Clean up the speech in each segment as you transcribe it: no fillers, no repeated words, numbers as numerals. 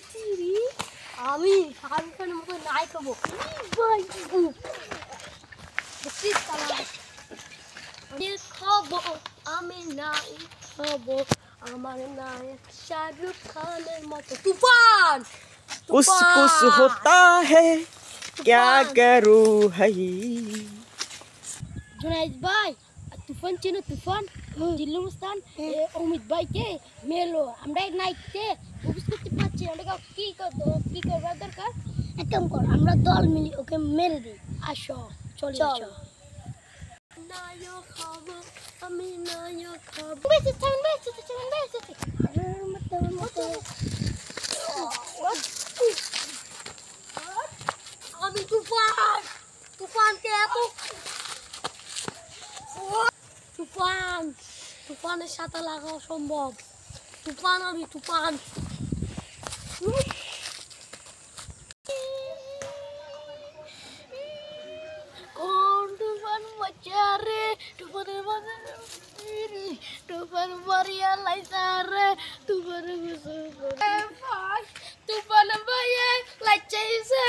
চিরি আমি শাহরুখ খানের মতো নাই খাবো ভাই খাবো আমি নাই খাবো আমার নায়ক শাহরুখ खाনের মতো তুফান कुछ कुछ होता है क्या करूं है जुनैद भाई তুফান চিনো তুফান জিল্লু মুস্তান অমিত ভাই কে মেলো আমরা নাইটে অফিস করতে পারছি আমরা কি করার দরকার এক কাম কর আমরা দল মিলি ওকে মেরে দিই আসো চল নায়ক খাবো আমি নায়ক খাবো বেঁচে আমি তুফানকে এত তুফানের সাথে লাগা সম্ভব তুফান কোন তুফান বাচ্চারে তুফান বাড়িয়া লাইসা রে তুফান ভাইয়া লাইচাইছে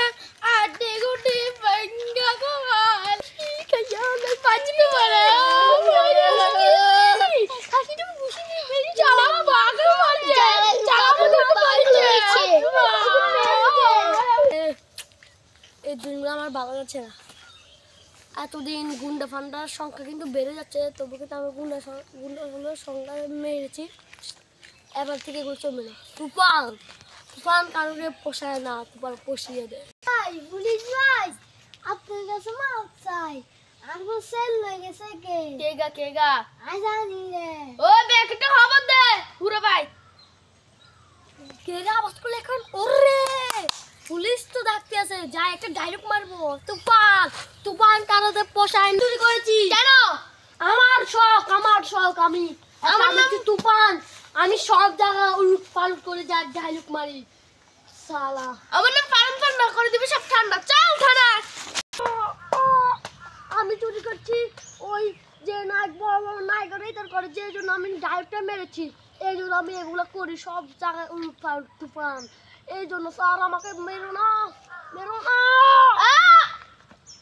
আডে গুটি ভাঙ্গা গোয়াল খাইয়ালে পাঁচটি মারে এই দিনগুলো আমার ভালো যাচ্ছে না এতদিন গুন্ডা ফান্ডার সংখ্যা কিন্তু বেড়ে যাচ্ছে তবু কিন্তু আমি গুন্ডাগুলোর সংখ্যা মেরেছি এবার থেকে এগুলো চলবে না তুফান কারণে পোষায় না তুফান পোষিয়ে দেয় ভাই পুলিশ ভাই আপনার কাছে মাপ চাই আমগো সেল হয়ে গেছে কেগা আই জানি রে ও ব্যাগটা খবর দে পুরো ভাই কেগা আওয়াজ করলে এখন ওরে পুলিশ তো ডাকতে আছে যা একটা ডাইরেক্ট মারবো তুফান কারণে পোষায় চুরি করেছি কেন আমার শখ আমি আমার নাম তুফান আমি সব জায়গা উলট পালট করে যা ডাইরেক্ট মারি শালা আমার নাম পালন না করে দিবি সব ঠান্ডা চল ঠান্ডা আমি চুরি করছি ওই যে নায়ক রেটার করে যে জন্য আমি ডাইরেক্টটা মেরেছি এই জন্য আমি এগুলো করি সব জায়গায় উলট পালট তুফান এই জন্য স্যার আমাকে মেরো না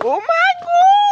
Oh my god!